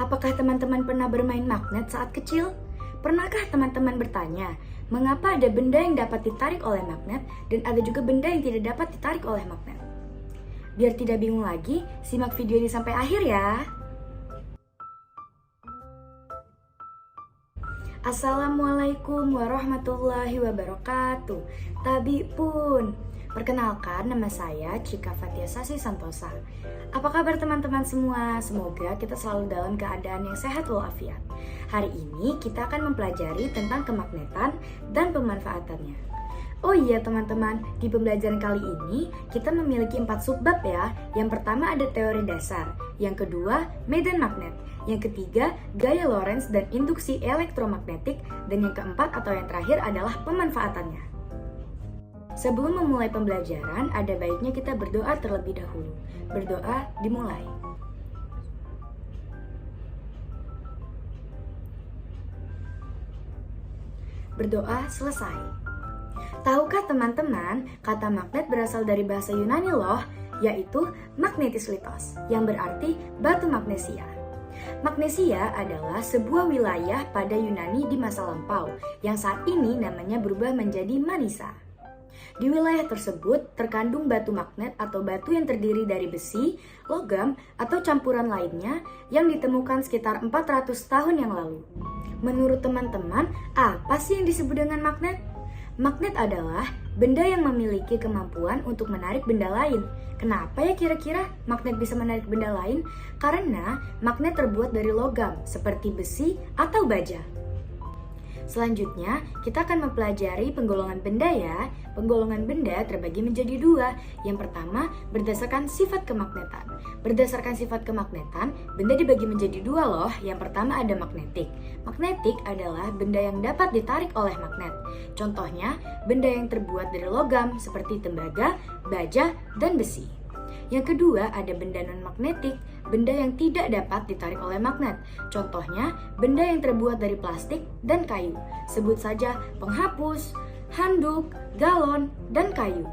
Apakah teman-teman pernah bermain magnet saat kecil? Pernahkah teman-teman bertanya, mengapa ada benda yang dapat ditarik oleh magnet dan ada juga benda yang tidak dapat ditarik oleh magnet? Biar tidak bingung lagi, simak video ini sampai akhir ya. Assalamualaikum warahmatullahi wabarakatuh. Tabi pun. Perkenalkan, nama saya Cika Fatia Sasi Santosa. Apa kabar teman-teman semua? Semoga kita selalu dalam keadaan yang sehat walafiat. Hari ini kita akan mempelajari tentang kemagnetan dan pemanfaatannya. Oh iya teman-teman, di pembelajaran kali ini kita memiliki 4 subbab ya. Yang pertama ada teori dasar, yang kedua medan magnet, yang ketiga gaya Lorentz dan induksi elektromagnetik, dan yang keempat atau yang terakhir adalah pemanfaatannya. Sebelum memulai pembelajaran, ada baiknya kita berdoa terlebih dahulu. Berdoa dimulai. Berdoa selesai. Tahukah teman-teman, kata magnet berasal dari bahasa Yunani loh, yaitu magnetis litos, yang berarti batu magnesia. Magnesia adalah sebuah wilayah pada Yunani di masa lampau, yang saat ini namanya berubah menjadi Manisa. Di wilayah tersebut terkandung batu magnet atau batu yang terdiri dari besi, logam, atau campuran lainnya yang ditemukan sekitar 400 tahun yang lalu. Menurut teman-teman, apa sih yang disebut dengan magnet? Magnet adalah benda yang memiliki kemampuan untuk menarik benda lain. Kenapa ya kira-kira magnet bisa menarik benda lain? Karena magnet terbuat dari logam seperti besi atau baja. Selanjutnya, kita akan mempelajari penggolongan benda ya. Penggolongan benda terbagi menjadi 2. Yang pertama, berdasarkan sifat kemagnetan. Berdasarkan sifat kemagnetan, benda dibagi menjadi 2 loh. Yang pertama ada magnetik. Magnetik adalah benda yang dapat ditarik oleh magnet. Contohnya, benda yang terbuat dari logam seperti tembaga, baja, dan besi. Yang kedua ada benda non-magnetik, benda yang tidak dapat ditarik oleh magnet. Contohnya, benda yang terbuat dari plastik dan kayu. Sebut saja penghapus, handuk, galon, dan kayu.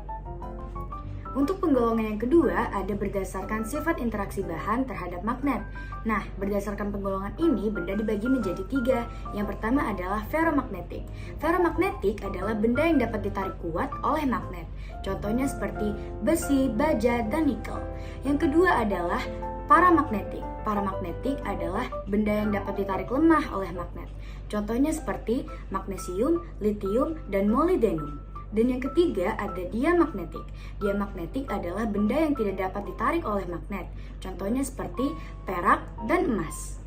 Untuk penggolongan yang kedua ada berdasarkan sifat interaksi bahan terhadap magnet. Nah, berdasarkan penggolongan ini benda dibagi menjadi 3. Yang pertama adalah ferromagnetik. Ferromagnetik adalah benda yang dapat ditarik kuat oleh magnet. Contohnya seperti besi, baja, dan nikel. Yang kedua adalah paramagnetik. Paramagnetik adalah benda yang dapat ditarik lemah oleh magnet. Contohnya seperti magnesium, litium, dan molybdenum. Dan yang ketiga ada diamagnetik. Diamagnetik adalah benda yang tidak dapat ditarik oleh magnet. Contohnya seperti perak dan emas.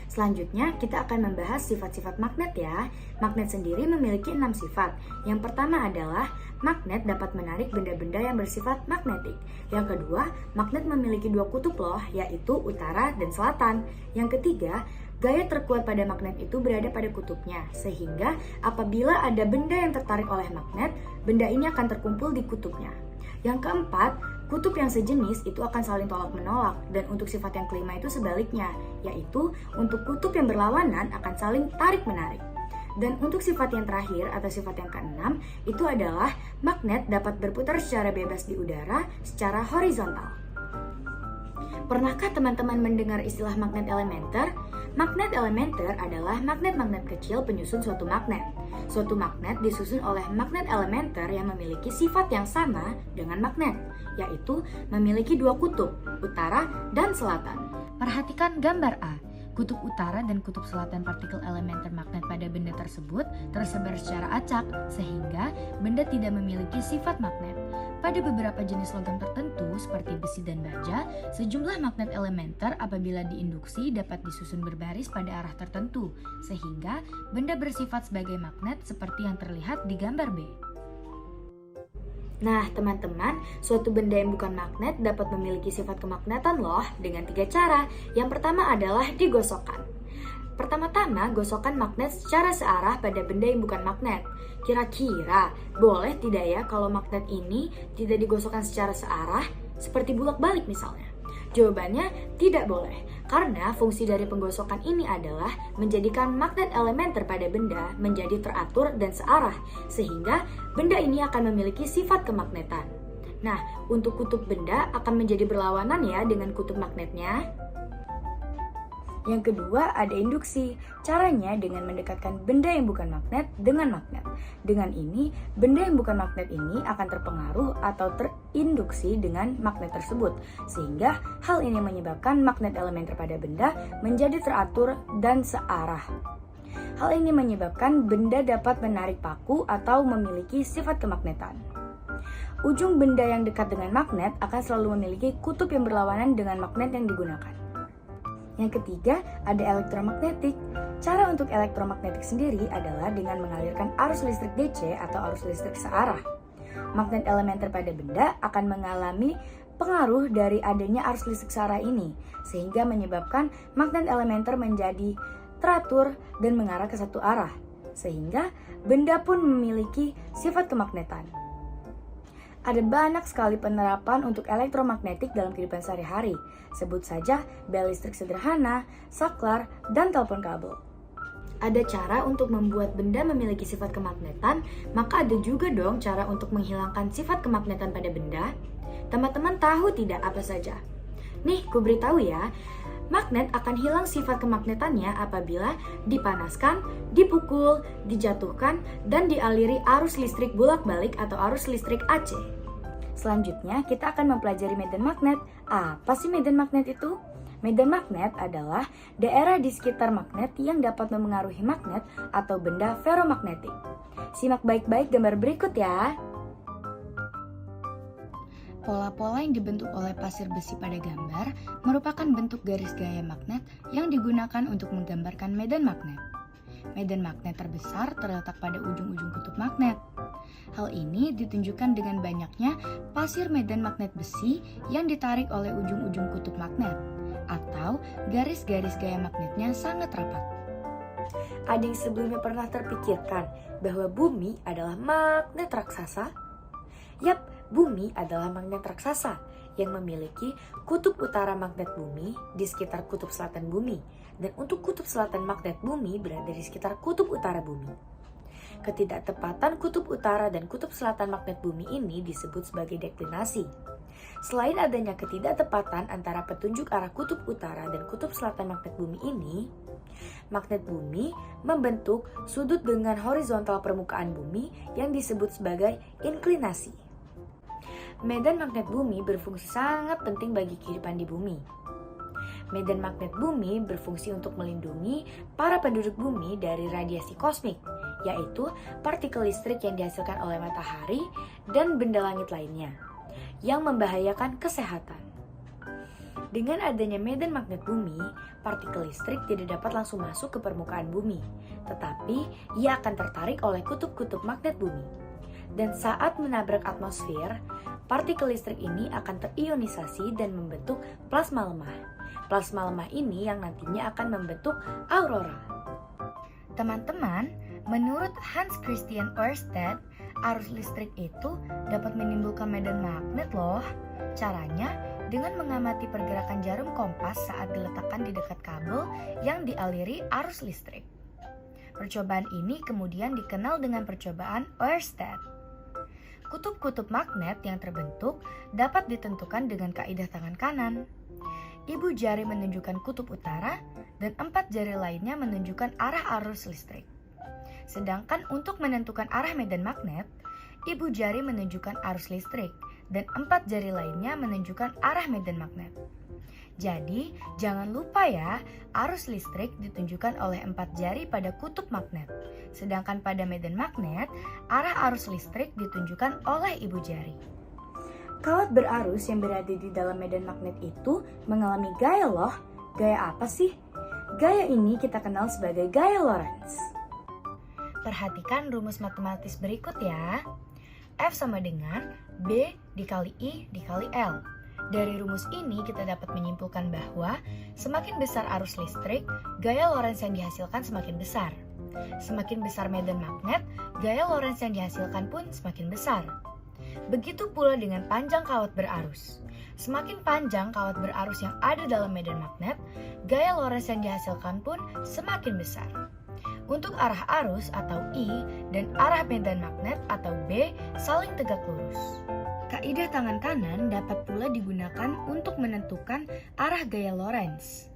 Selanjutnya kita akan membahas sifat-sifat magnet ya. Magnet sendiri memiliki 6 sifat. Yang pertama adalah magnet dapat menarik benda-benda yang bersifat magnetik. Yang kedua, magnet memiliki 2 kutub loh, yaitu utara dan selatan. Yang ketiga, gaya terkuat pada magnet itu berada pada kutubnya, sehingga apabila ada benda yang tertarik oleh magnet, benda ini akan terkumpul di kutubnya. Yang keempat, kutub yang sejenis itu akan saling tolak-menolak, dan untuk sifat yang kelima itu sebaliknya, yaitu untuk kutub yang berlawanan akan saling tarik-menarik. Dan untuk sifat yang terakhir atau sifat yang keenam, itu adalah magnet dapat berputar secara bebas di udara secara horizontal. Pernahkah teman-teman mendengar istilah magnet elementer? Magnet elementer adalah magnet-magnet kecil penyusun suatu magnet. Suatu magnet disusun oleh magnet elementer yang memiliki sifat yang sama dengan magnet, yaitu memiliki 2 kutub, utara dan selatan. Perhatikan gambar A. Kutub utara dan kutub selatan partikel elementer magnet pada benda tersebut tersebar secara acak, sehingga benda tidak memiliki sifat magnet. Pada beberapa jenis logam tertentu seperti besi dan baja, sejumlah magnet elementer apabila diinduksi dapat disusun berbaris pada arah tertentu, sehingga benda bersifat sebagai magnet seperti yang terlihat di gambar B. Nah teman-teman, suatu benda yang bukan magnet dapat memiliki sifat kemagnetan loh dengan 3 cara. Yang pertama adalah digosokkan. Pertama-tama, gosokkan magnet secara searah pada benda yang bukan magnet. Kira-kira boleh tidak ya kalau magnet ini tidak digosokkan secara searah, seperti bulak-balik misalnya? Jawabannya tidak boleh, karena fungsi dari penggosokan ini adalah menjadikan magnet elementer pada benda menjadi teratur dan searah, sehingga benda ini akan memiliki sifat kemagnetan. Nah, untuk kutub benda akan menjadi berlawanan ya dengan kutub magnetnya. Yang kedua ada induksi. Caranya dengan mendekatkan benda yang bukan magnet dengan magnet. Dengan ini, benda yang bukan magnet ini akan terpengaruh atau terinduksi dengan magnet tersebut. Sehingga hal ini menyebabkan magnet elementer pada benda menjadi teratur dan searah. Hal ini menyebabkan benda dapat menarik paku atau memiliki sifat kemagnetan. Ujung benda yang dekat dengan magnet akan selalu memiliki kutub yang berlawanan dengan magnet yang digunakan. Yang ketiga, ada elektromagnetik. Cara untuk elektromagnetik sendiri adalah dengan mengalirkan arus listrik DC atau arus listrik searah. Magnet elementer pada benda akan mengalami pengaruh dari adanya arus listrik searah ini, sehingga menyebabkan magnet elementer menjadi teratur dan mengarah ke satu arah, sehingga benda pun memiliki sifat kemagnetan. Ada banyak sekali penerapan untuk elektromagnetik dalam kehidupan sehari-hari. Sebut saja bel listrik sederhana, saklar, dan telepon kabel. Ada cara untuk membuat benda memiliki sifat kemagnetan, maka ada juga dong cara untuk menghilangkan sifat kemagnetan pada benda. Teman-teman tahu tidak apa saja? Nih, ku beritahu ya. Magnet akan hilang sifat kemagnetannya apabila dipanaskan, dipukul, dijatuhkan, dan dialiri arus listrik bolak-balik atau arus listrik AC. Selanjutnya, kita akan mempelajari medan magnet. Apa sih medan magnet itu? Medan magnet adalah daerah di sekitar magnet yang dapat memengaruhi magnet atau benda ferromagnetik. Simak baik-baik gambar berikut ya. Pola-pola yang dibentuk oleh pasir besi pada gambar merupakan bentuk garis gaya magnet yang digunakan untuk menggambarkan medan magnet. Medan magnet terbesar terletak pada ujung-ujung kutub magnet. Hal ini ditunjukkan dengan banyaknya pasir medan magnet besi yang ditarik oleh ujung-ujung kutub magnet, atau garis-garis gaya magnetnya sangat rapat. Ada yang sebelumnya pernah terpikirkan bahwa bumi adalah magnet raksasa? Yap, bumi adalah magnet raksasa yang memiliki kutub utara magnet bumi di sekitar kutub selatan bumi, dan untuk kutub selatan magnet bumi berada di sekitar kutub utara bumi. Ketidaktepatan kutub utara dan kutub selatan magnet bumi ini disebut sebagai deklinasi. Selain adanya ketidaktepatan antara petunjuk arah kutub utara dan kutub selatan magnet bumi ini, magnet bumi membentuk sudut dengan horizontal permukaan bumi yang disebut sebagai inklinasi. Medan magnet bumi berfungsi sangat penting bagi kehidupan di bumi. Medan magnet bumi berfungsi untuk melindungi para penduduk bumi dari radiasi kosmik, yaitu partikel listrik yang dihasilkan oleh matahari dan benda langit lainnya, yang membahayakan kesehatan. Dengan adanya medan magnet bumi, partikel listrik tidak dapat langsung masuk ke permukaan bumi, tetapi ia akan tertarik oleh kutub-kutub magnet bumi. Dan saat menabrak atmosfer, partikel listrik ini akan terionisasi dan membentuk plasma lemah. Plasma lemah ini yang nantinya akan membentuk aurora. Teman-teman, menurut Hans Christian Ørsted, arus listrik itu dapat menimbulkan medan magnet loh. Caranya dengan mengamati pergerakan jarum kompas saat diletakkan di dekat kabel yang dialiri arus listrik. Percobaan ini kemudian dikenal dengan percobaan Ørsted. Kutub-kutub magnet yang terbentuk dapat ditentukan dengan kaidah tangan kanan. Ibu jari menunjukkan kutub utara dan 4 jari lainnya menunjukkan arah arus listrik. Sedangkan untuk menentukan arah medan magnet, ibu jari menunjukkan arus listrik dan 4 jari lainnya menunjukkan arah medan magnet. Jadi, jangan lupa ya, arus listrik ditunjukkan oleh 4 jari pada kutub magnet. Sedangkan pada medan magnet, arah arus listrik ditunjukkan oleh ibu jari. Kawat berarus yang berada di dalam medan magnet itu mengalami gaya loh. Gaya apa sih? Gaya ini kita kenal sebagai gaya Lorentz. Perhatikan rumus matematis berikut ya. F sama dengan B dikali I dikali L. Dari rumus ini kita dapat menyimpulkan bahwa semakin besar arus listrik, gaya Lorentz yang dihasilkan semakin besar. Semakin besar medan magnet, gaya Lorentz yang dihasilkan pun semakin besar. Begitu pula dengan panjang kawat berarus. Semakin panjang kawat berarus yang ada dalam medan magnet, gaya Lorentz yang dihasilkan pun semakin besar. Untuk arah arus atau I dan arah medan magnet atau B saling tegak lurus. Kaidah tangan kanan dapat pula digunakan untuk menentukan arah gaya Lorentz.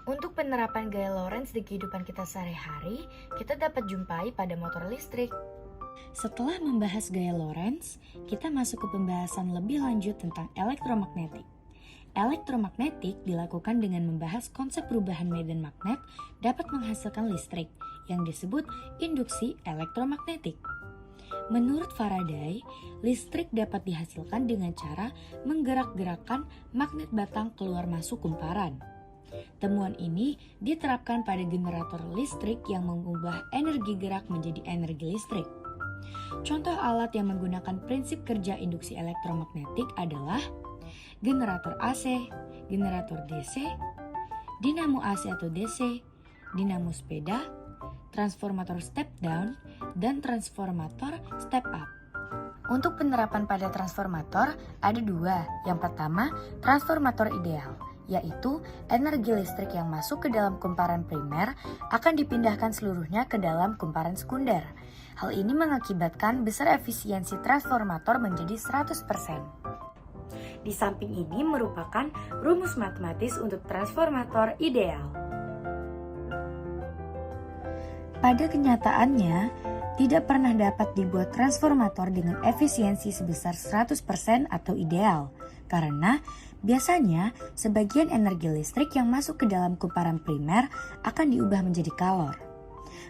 Untuk penerapan gaya Lorentz di kehidupan kita sehari-hari, kita dapat jumpai pada motor listrik. Setelah membahas gaya Lorentz, kita masuk ke pembahasan lebih lanjut tentang elektromagnetik. Elektromagnetik dilakukan dengan membahas konsep perubahan medan magnet dapat menghasilkan listrik yang disebut induksi elektromagnetik. Menurut Faraday, listrik dapat dihasilkan dengan cara menggerak-gerakkan magnet batang keluar masuk kumparan. Temuan ini diterapkan pada generator listrik yang mengubah energi gerak menjadi energi listrik. Contoh alat yang menggunakan prinsip kerja induksi elektromagnetik adalah generator AC, generator DC, dinamo AC atau DC, dinamo sepeda, transformator step down, dan transformator step up. Untuk penerapan pada transformator ada dua. Yang pertama, transformator ideal, yaitu energi listrik yang masuk ke dalam kumparan primer akan dipindahkan seluruhnya ke dalam kumparan sekunder. Hal ini mengakibatkan besar efisiensi transformator menjadi 100%. Di samping ini merupakan rumus matematis untuk transformator ideal. Pada kenyataannya, tidak pernah dapat dibuat transformator dengan efisiensi sebesar 100% atau ideal, karena biasanya sebagian energi listrik yang masuk ke dalam kumparan primer akan diubah menjadi kalor.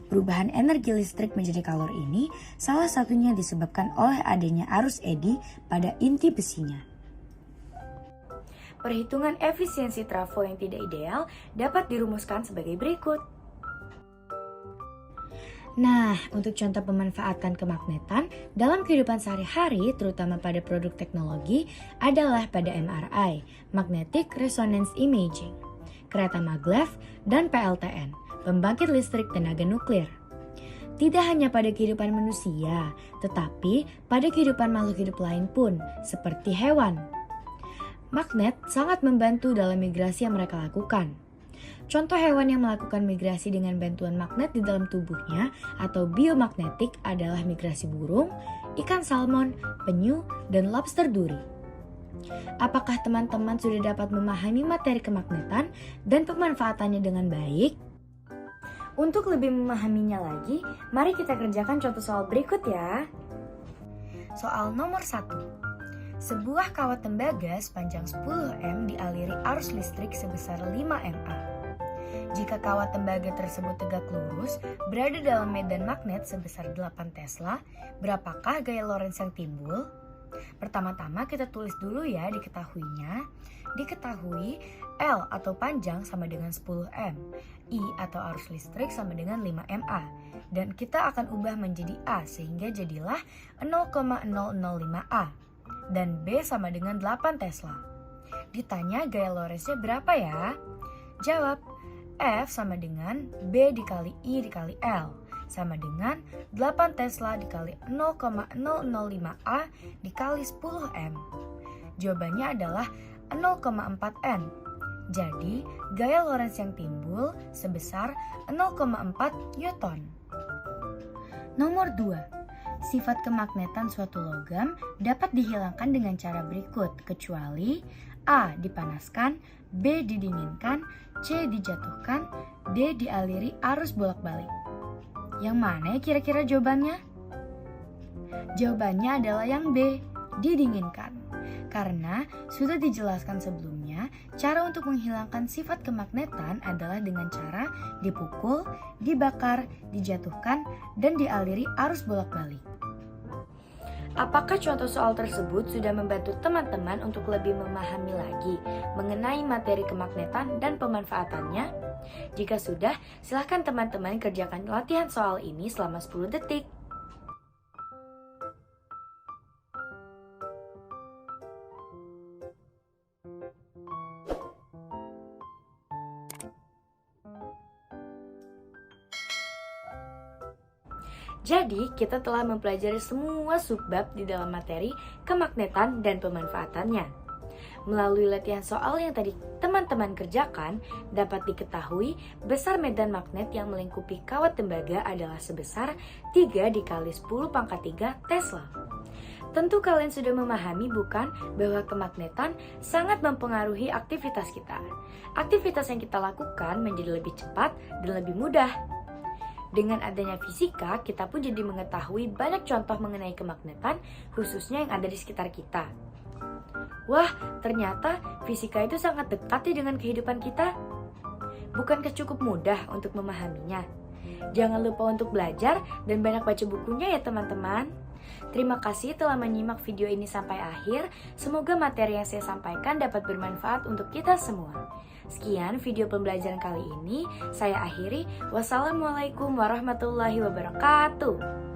Perubahan energi listrik menjadi kalor ini salah satunya disebabkan oleh adanya arus eddy pada inti besinya. Perhitungan efisiensi trafo yang tidak ideal dapat dirumuskan sebagai berikut. Nah, untuk contoh pemanfaatan kemagnetan dalam kehidupan sehari-hari, terutama pada produk teknologi, adalah pada MRI, Magnetic Resonance Imaging, kereta maglev, dan PLTN, pembangkit listrik tenaga nuklir. Tidak hanya pada kehidupan manusia, tetapi pada kehidupan makhluk hidup lain pun, seperti hewan. Magnet sangat membantu dalam migrasi yang mereka lakukan. Contoh hewan yang melakukan migrasi dengan bantuan magnet di dalam tubuhnya atau biomagnetik adalah migrasi burung, ikan salmon, penyu, dan lobster duri. Apakah teman-teman sudah dapat memahami materi kemagnetan dan pemanfaatannya dengan baik? Untuk lebih memahaminya lagi, mari kita kerjakan contoh soal berikut ya. Soal nomor 1. Sebuah kawat tembaga sepanjang 10 m dialiri arus listrik sebesar 5 mA. Jika kawat tembaga tersebut tegak lurus, berada dalam medan magnet sebesar 8 Tesla, berapakah gaya Lorentz yang timbul? Pertama-tama kita tulis dulu ya diketahuinya. Diketahui L atau panjang sama dengan 10 m, I atau arus listrik sama dengan 5 mA. Dan kita akan ubah menjadi A sehingga jadilah 0,005 A. Dan B sama dengan 8 Tesla. Ditanya gaya Lorentz-nya berapa ya? Jawab, F sama dengan B dikali I dikali L sama dengan 8 Tesla dikali 0,005 A dikali 10 M. Jawabannya adalah 0,4 N. Jadi, gaya Lorentz yang timbul sebesar 0,4 Newton. Nomor 2. Sifat kemagnetan suatu logam dapat dihilangkan dengan cara berikut, kecuali A. Dipanaskan, B. Didinginkan, C. Dijatuhkan, D. Dialiri arus bolak-balik. Yang mana kira-kira jawabannya? Jawabannya adalah yang B. Didinginkan. Karena sudah dijelaskan sebelumnya, cara untuk menghilangkan sifat kemagnetan adalah dengan cara dipukul, dibakar, dijatuhkan, dan dialiri arus bolak-balik. Apakah contoh soal tersebut sudah membantu teman-teman untuk lebih memahami lagi mengenai materi kemagnetan dan pemanfaatannya? Jika sudah, silakan teman-teman kerjakan latihan soal ini selama 10 detik. Jadi, kita telah mempelajari semua subbab di dalam materi kemagnetan dan pemanfaatannya. Melalui latihan soal yang tadi teman-teman kerjakan, dapat diketahui besar medan magnet yang melingkupi kawat tembaga adalah sebesar 3 dikali 10 pangkat 3 Tesla. Tentu kalian sudah memahami bukan bahwa kemagnetan sangat mempengaruhi aktivitas kita. Aktivitas yang kita lakukan menjadi lebih cepat dan lebih mudah. Dengan adanya fisika, kita pun jadi mengetahui banyak contoh mengenai kemagnetan, khususnya yang ada di sekitar kita. Wah, ternyata fisika itu sangat dekat ya dengan kehidupan kita. Bukankah cukup mudah untuk memahaminya? Jangan lupa untuk belajar dan banyak baca bukunya ya teman-teman. Terima kasih telah menyimak video ini sampai akhir. Semoga materi yang saya sampaikan dapat bermanfaat untuk kita semua. Sekian video pembelajaran kali ini. Saya akhiri. Wassalamualaikum warahmatullahi wabarakatuh.